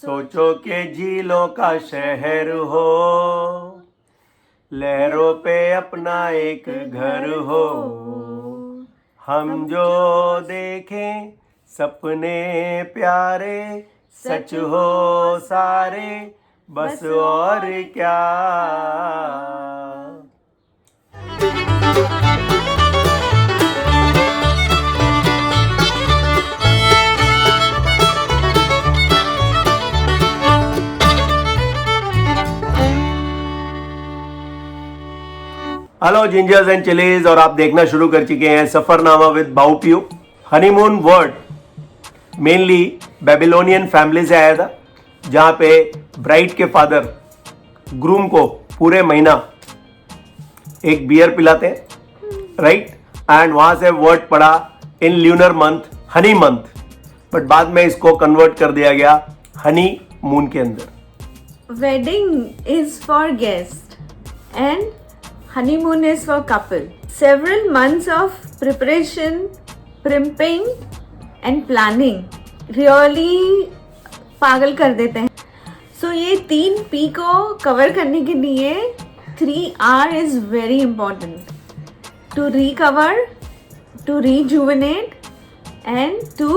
सोचो के झीलों का शहर हो, लहरों पे अपना एक घर हो। हम जो देखें सपने प्यारे, सच हो सारे, बस और क्या। हेलो जिंजर्स एंड चिलीज, और आप देखना शुरू कर चुके हैं सफरनामा विद बाउपियो। Honeymoon word mainly Babylonian family से आया था, जहां पे ब्राइड के फादर ग्रूम को पूरे महीना एक बियर पिलाते हैं, राइट। एंड वहां से वर्ड पड़ा in lunar month, honey month, but बाद में इसको कन्वर्ट कर दिया गया हनी मून के अंदर। Wedding is for guest and honeymoon is for couple. Several months of preparation, primping and planning really पागल कर देते हैं. So ये 3P को कवर करने के लिए 3R is very important. To recover, to rejuvenate and to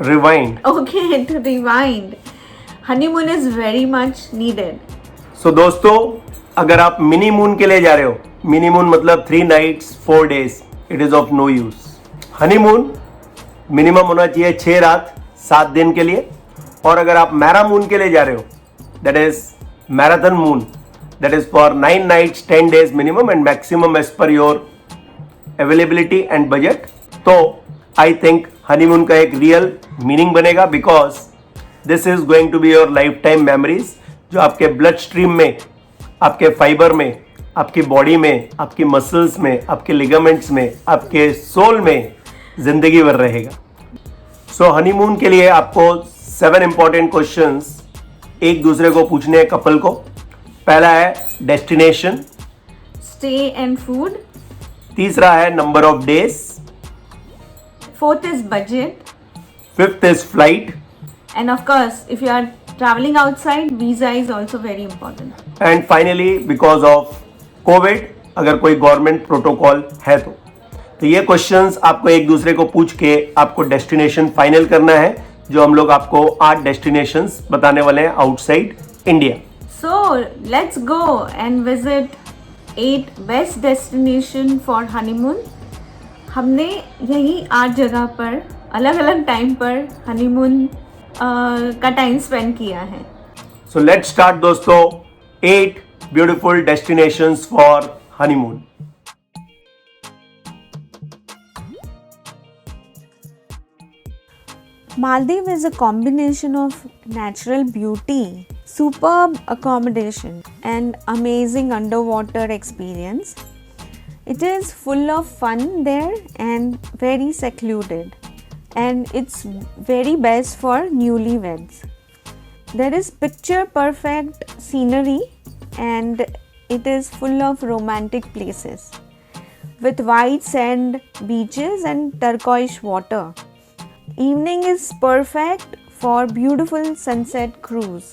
Rewind. okay, to rewind. Honeymoon is very much needed. So दोस्तों, अगर आप मिनी मून के लिए जा रहे हो, मिनी मून मतलब 3 nights 4 days, it is of no use. Honeymoon minimum होना चाहिए 6 रात 7 दिन के लिए। और अगर आप मैरा मून के लिए जा रहे हो, that is marathon moon, that is for 9 nights 10 days minimum and maximum as per your availability and budget. तो आई थिंक हनीमून का एक रियल मीनिंग बनेगा, because this is going to be your lifetime memories, जो आपके blood stream में, आपके fibre में, आपकी बॉडी में, आपकी मसल्स में, आपके लिगामेंट्स में, आपके सोल में जिंदगी भर रहेगा। सो हनीमून के लिए आपको 7 इंपॉर्टेंट क्वेश्चंस एक दूसरे को पूछने हैं, कपल को। पहला है डेस्टिनेशन, Stay and food. तीसरा है number of days, 4th is budget. 5th is flight, And of course, if you are traveling outside, visa is also very important. And finally because of Covid अगर कोई government protocol है तो ये questions आपको एक दूसरे को पूछ के आपको डेस्टिनेशन फाइनल करना है, जो हम लोग आपको 8 डेस्टिनेशंस बताने वाले हैं outside India. So let's go and visit 8 best destination for honeymoon. हमने यही 8 जगह पर अलग अलग टाइम पर हनीमून का टाइम स्पेंड किया है। सो लेट्स स्टार्ट दोस्तों, 8 beautiful destinations for honeymoon. Maldives is a combination of natural beauty, superb accommodation, and amazing underwater experience. It is full of fun there and very secluded, and it's very best for newlyweds. There is picture perfect scenery and it is full of romantic places with white sand beaches and turquoise water. Evening is perfect for beautiful sunset cruise.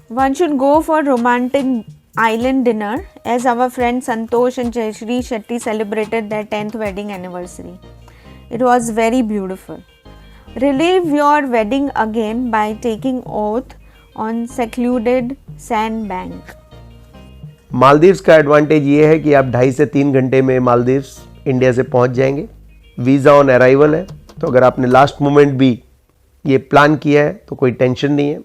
One should go for romantic island dinner, as our friend Santosh and Jayashree Shetty celebrated their 10th wedding anniversary. It was very beautiful. Relive your wedding again by taking oath on secluded sand bank. Maldives का advantage ये है कि आप 2.5 से 3 घंटे में Maldives India से पहुंच जाएंगे। वीज़ा ऑन अराइवल है, तो अगर आपने लास्ट मोमेंट भी ये प्लान किया है तो कोई टेंशन नहीं है।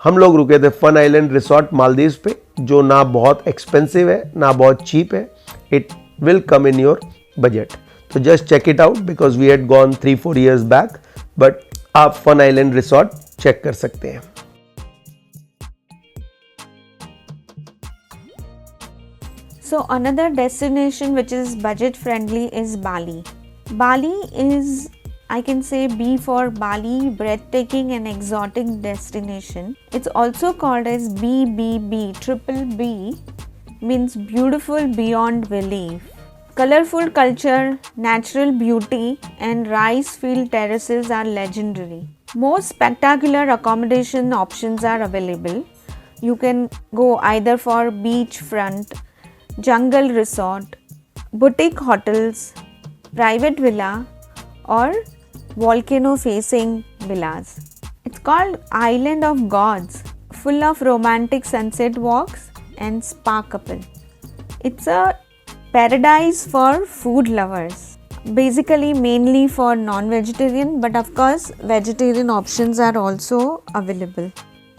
हम लोग रुके थे फन आइलैंड रिसोर्ट मालदीव्स पे, जो ना बहुत एक्सपेंसिव है ना बहुत चीप है। It will come in your budget, तो just check it out, because we had gone 3-4 years back, but आप फन आइलैंड रिसोर्ट चेक कर सकते हैं। So another destination which is budget friendly is Bali. Bali is, I can say, B for Bali, breathtaking and exotic destination. It's also called as BBB, triple B, means beautiful beyond belief. Colorful culture, natural beauty and rice field terraces are legendary. Most spectacular accommodation options are available. You can go either for beachfront, jungle resort, boutique hotels, private villa, or volcano facing villas. It's called Island of Gods, full of romantic sunset walks and spa couple. It's a paradise for food lovers. Basically, mainly for non vegetarian, but of course, vegetarian options are also available.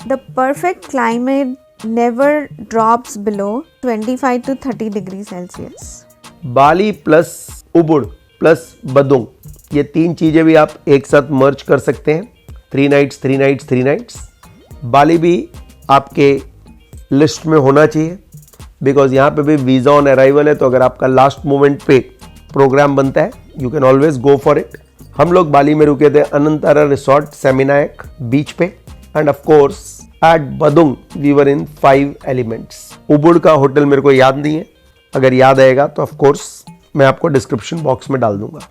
The perfect climate never drops below 25 to 30 degrees Celsius. Bali plus Ubud plus Badung, ये तीन चीज़ें भी आप एक साथ मर्ज कर सकते हैं. 3 नाइट्स 3 नाइट्स 3 नाइट्स. बाली भी आपके लिस्ट में होना चाहिए, बिकॉज यहाँ पे भी वीज़ा ऑन अराइवल है, तो अगर आपका लास्ट मोमेंट पे प्रोग्राम बनता है, you can always go for it. हम लोग बाली में रुके थे अनंतारा रिसोर्ट सेमिनायक बीच पे, and of course at Badung we were in 5 elements. Ubud का होटल मेरे को याद नहीं है, अगर याद आएगा तो ऑफ कोर्स मैं आपको डिस्क्रिप्शन बॉक्स में डाल दूंगा.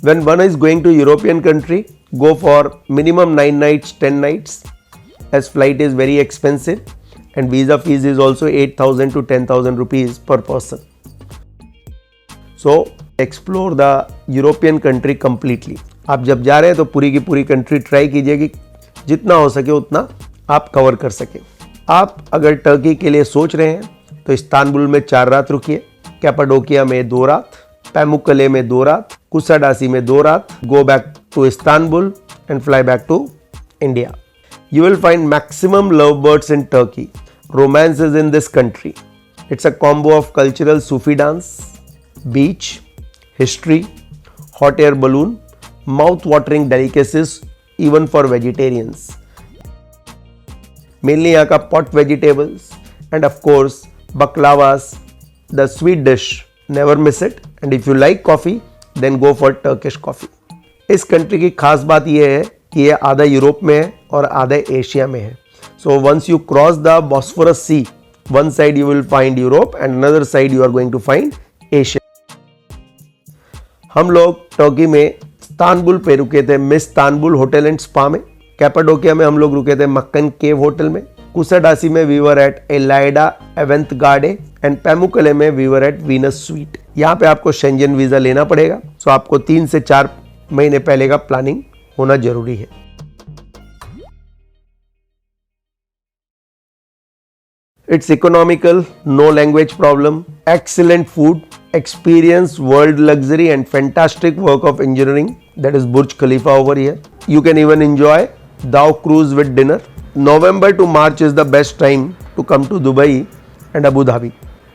When one is going to European country, go for minimum 9 nights, 10 nights, as flight is very expensive and visa fees is also 8,000 to 10,000 rupees per person. So explore the European country completely. आप जब जा रहे हैं तो पूरी की पूरी country try कीजिए कि जितना हो सके उतना आप कवर कर सकें. आप अगर टर्की के लिए सोच रहे हैं तो इस्तांबुल में 4 रात रुकिए, कैपाडोकिया में 2 रात, पैमुक्कले में 2 रात, कुसाडासी में 2 रात, go back to Istanbul and fly back to India. You will find maximum lovebirds in Turkey. Romance is in this country. It's a combo of cultural Sufi dance, beach, history, hot air balloon, mouth-watering delicacies even for vegetarians. Mainly यहाँ का pot vegetables and of course baklavas, the sweet dish. Never miss it. And if you like coffee, then go for Turkish coffee. इस country की खास बात यह है कि ये आधा यूरोप में है और आधा एशिया में है. So once you cross the Bosphorus Sea, one side you will find Europe and another side you are going to find Asia. हम लोग टर्की में इस्तांबुल पे रुके थे miss Istanbul hotel and spa में. कैपाडोकिया में हम लोग रुके थे मक्कन केव होटल में. कुसाडासी में we were at Ilayda Avantgarde and Pamukkale में we were at Venus Suite. यहाँ पे आपको शेंजन वीज़ा लेना पड़ेगा, सो आपको 3 से 4 महीने पहले का प्लानिंग होना जरूरी है. It's economical, no language problem, excellent food, experience world luxury and fantastic work of engineering, that is Burj Khalifa over here. You can even enjoy Dow cruise with dinner. November to March is the best time to come to Dubai and Abu Dhabi.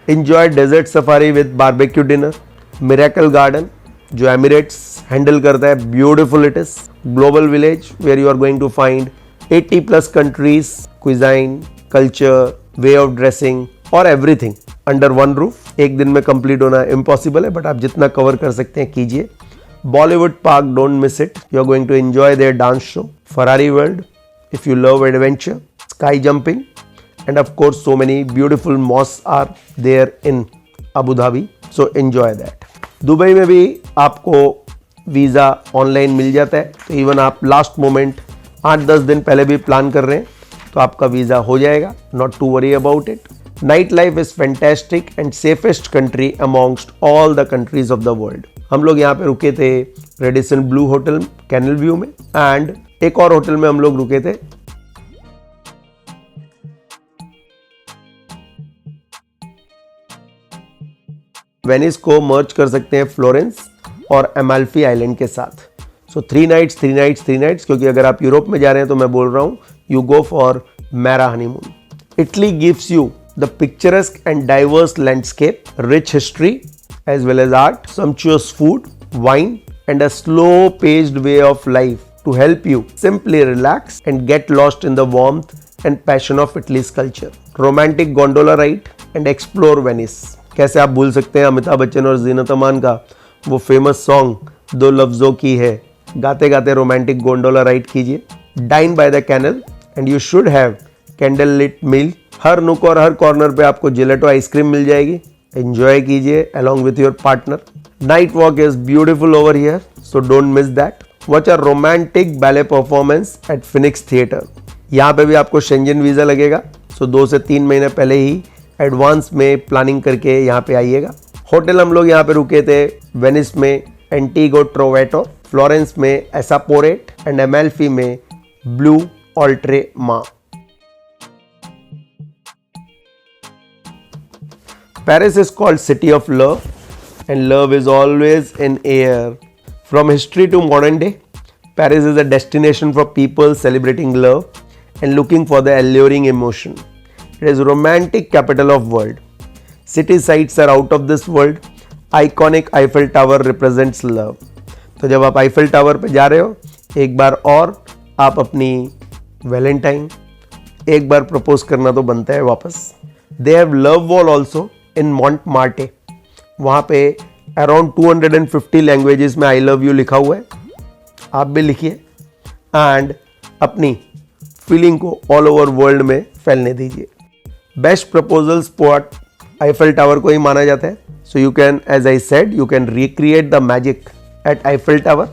Enjoy desert safari with barbecue dinner, Miracle Garden जो Emirates handle करता है, beautiful it is. Global village where you are going to find 80 plus countries, cuisine, culture, way of dressing और everything under one roof. एक दिन में complete होना impossible है, but आप जितना cover कर सकते हैं कीजिए. Bollywood Park, don't miss it. You are going to enjoy their dance show. Ferrari World, if you love adventure, sky jumping, and of course so many beautiful mosques are there in Abu Dhabi. So enjoy that. Dubai में भी आपको visa online मिल जाता है, तो even आप last moment 8-10 दिन पहले भी प्लान कर रहे हैं तो आपका वीज़ा हो जाएगा. Not to worry about it. Night life is fantastic and safest country amongst all the countries of the world. हम लोग यहाँ पे रुके थे Radisson Blu hotel canal view में, एंड एक और होटल में हम लोग रुके थे वेनिस को मर्ज कर सकते हैं फ्लोरेंस और एमाल्फी आइलैंड के साथ. सो 3 नाइट्स 3 नाइट्स 3 नाइट्स, क्योंकि अगर आप यूरोप में जा रहे हैं तो मैं बोल रहा हूँ यू गो फॉर मैरा honeymoon. Italy gives you the picturesque and diverse landscape, rich history as well as art, sumptuous food, wine and a slow paced way of life to help you simply relax and get lost in the warmth and passion of Italy's culture. Romantic gondola ride and explore Venice. कैसे आप भूल सकते हैं अमिताभ बच्चन और जीनत अमान का वो famous song 2 लफ्ज़ों की है. गाते गाते रोमांटिक गोंडोला राइड कीजिए. Dine by the canal and you should have candle lit meal. हर नुक और हर कॉर्नर पे आपको जिलेटो आइसक्रीम मिल जाएगी. एंजॉय कीजिए along with your partner. Night walk is beautiful over here, so don't miss that. Watch a romantic ballet performance at Phoenix Theatre. यहाँ पे भी आपको शेंजन वीज़ा लगेगा, सो 2 से 3 महीने पहले ही एडवांस में प्लानिंग करके यहाँ पे आइएगा. होटल हम लोग यहाँ पे रुके थे वेनिस में एंटीगो ट्रोवेटो, फ्लोरेंस में एसापोरेट एंड एमेल्फी में blue ऑल्ट्रेमा. Paris is called City of Love, and love is always in air. From history to modern day, Paris is a destination for people celebrating love and looking for the alluring emotion. It is romantic capital of world. City sights are out of this world. Iconic Eiffel Tower represents love. तो जब आप Eiffel tower पे जा रहे हो, एक बार और आप अपनी वैलेंटाइन एक बार प्रपोज करना तो बनता है वापस. They have love wall also in Montmartre. वहाँ पे अराउंड 250 लैंग्वेजेस में आई लव यू लिखा हुआ है. आप भी लिखिए एंड अपनी फीलिंग को ऑल ओवर वर्ल्ड में फैलने दीजिए. Best proposal spot Eiffel Tower को ही माना जाता है. So you can, as I said, you can recreate the magic at Eiffel Tower.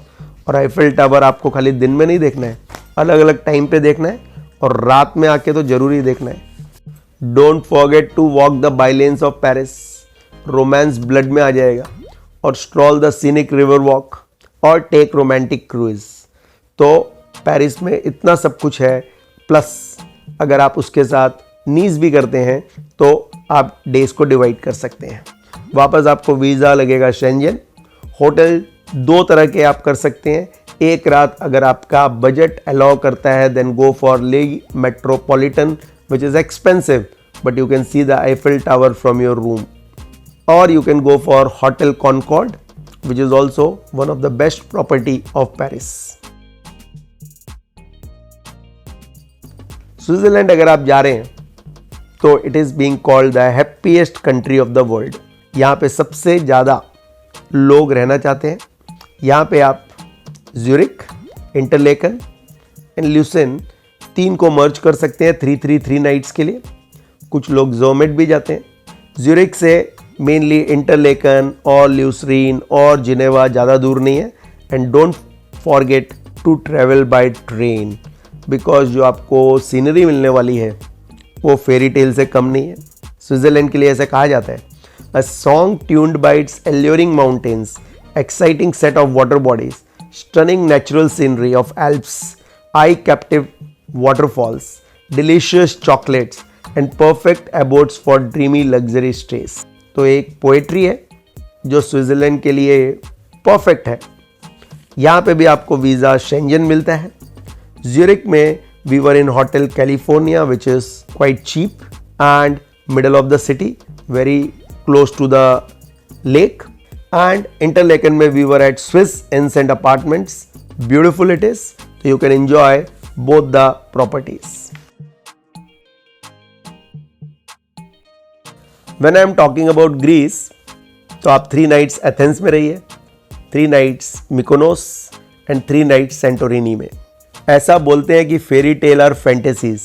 और आईफेल टावर आपको खाली दिन में नहीं देखना है, अलग अलग टाइम पे देखना है और रात में आके तो जरूरी देखना है. Don't forget to walk the by lanes of Paris. Romance blood में आ जाएगा. और stroll the scenic river walk और टेक रोमांटिक क्रूज. तो पेरिस में इतना सब कुछ है, प्लस अगर आप उसके साथ नीज भी करते हैं तो आप डेज को डिवाइड कर सकते हैं. वापस आपको वीज़ा लगेगा शेंजन. होटल 2 तरह के आप कर सकते हैं. एक रात अगर आपका बजट अलाउ करता है, then go for Le Metropolitan which is expensive, but you can see the Eiffel Tower from your room. Or you can go for Hotel Concorde, which is also one of the best property of Paris. Switzerland अगर आप जा रहे हैं तो it is being called the happiest country of the world. यहाँ पे सबसे ज़्यादा लोग रहना चाहते हैं. यहाँ पे आप ज्यूरिक, इंटरलेकन एंड ल्यूसेन 3 को मर्ज कर सकते हैं 3 नाइट्स के लिए. कुछ लोग जोमेट भी जाते हैं. ज्यूरिक से मेनली इंटरलेकन और ल्यूसरीन और जिनेवा ज़्यादा दूर नहीं है. And don't forget to travel by train, because जो आपको सीनरी मिलने वाली है वो फेरी टेल से कम नहीं है. स्विट्ज़रलैंड के लिए ऐसा कहा जाता है, a song tuned bye it's alluring mountains, exciting set of water bodies, stunning natural scenery of Alps, I captive waterfalls, delicious chocolates and perfect abodes for dreamy luxury stays. तो एक पोएट्री है जो स्विट्ज़रलैंड के लिए perfect है. यहाँ पे भी आपको वीज़ा शेंजन मिलता है. ज्यूरिक में we were in hotel California which is quite cheap and middle of the city, very close to the lake. And Interlaken में वी वर एट स्विस इनसेंट apartments. Beautiful it is. So you can enjoy both the properties. When I am talking about Greece, तो आप 3 nights Athens में रहिए, 3 nights Mykonos and 3 nights Santorini में. ऐसा बोलते हैं कि fairy tale are fantasies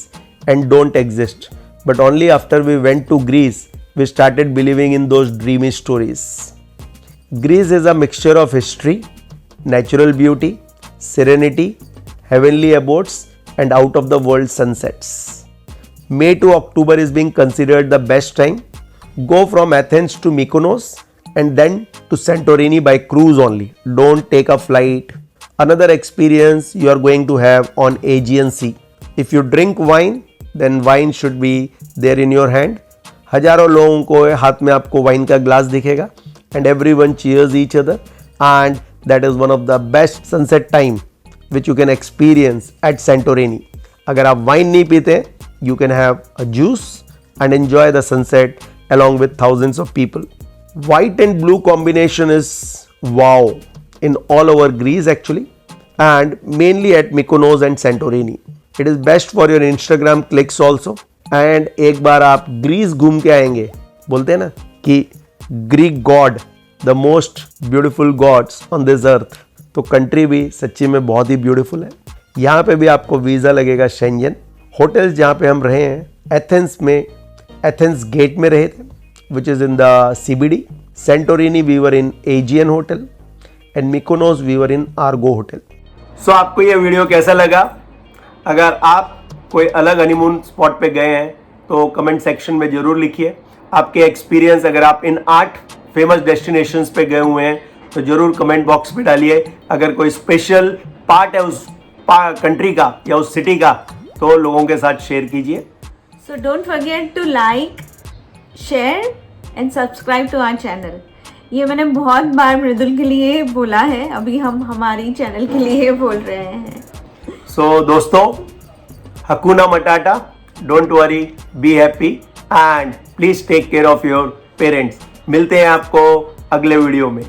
and don't exist, but only after we went to Greece we started believing in those dreamy stories. Greece is a mixture of history, natural beauty, serenity, heavenly abodes and out of the world sunsets. May to October is being considered the best time. Go from Athens to Mykonos and then to Santorini by cruise only. Don't take a flight. Another experience you are going to have on Aegean Sea. If you drink wine, then wine should be there in your hand. हजारों लोगों को हाथ में आपको wine का glass दिखेगा and everyone cheers each other, and that is one of the best sunset time which you can experience at Santorini. अगर आप वाइन नहीं पीते, you can have a juice and enjoy the sunset along with thousands of people. White and blue combination is wow in all over Greece actually, and mainly at Mykonos and Santorini. It is best for your Instagram clicks also. And एक बार आप Greece घूम के आएंगे, बोलते हैं ना कि Greek god the most beautiful gods on this earth, तो कंट्री भी सच्ची में बहुत ही ब्यूटीफुल है. यहाँ पे भी आपको वीज़ा लगेगा शेंजन. होटल्स जहाँ पे हम रहे हैं एथेंस में, एथेंस गेट में रहे थे, which is in the CBD. Santorini we were in Aegean Hotel and Mykonos we were in Argo Hotel. So आपको ये वीडियो कैसा लगा? अगर आप कोई अलग हनीमून स्पॉट पे गए हैं तो कमेंट सेक्शन में जरूर लिखिए आपके एक्सपीरियंस. अगर आप इन 8 फेमस डेस्टिनेशंस पे गए हुए हैं तो जरूर कमेंट बॉक्स में डालिए. अगर कोई स्पेशल पार्ट है उस कंट्री का या उस सिटी का तो लोगों के साथ शेयर कीजिए. So don't forget to like, share and subscribe to our channel. ये मैंने बहुत बार मृदुल के लिए बोला है, अभी हम हमारी चैनल के लिए बोल रहे हैं. So दोस्तों, Hakuna Matata, don't worry, be happy and please take care of your parents. मिलते हैं आपको अगले वीडियो में.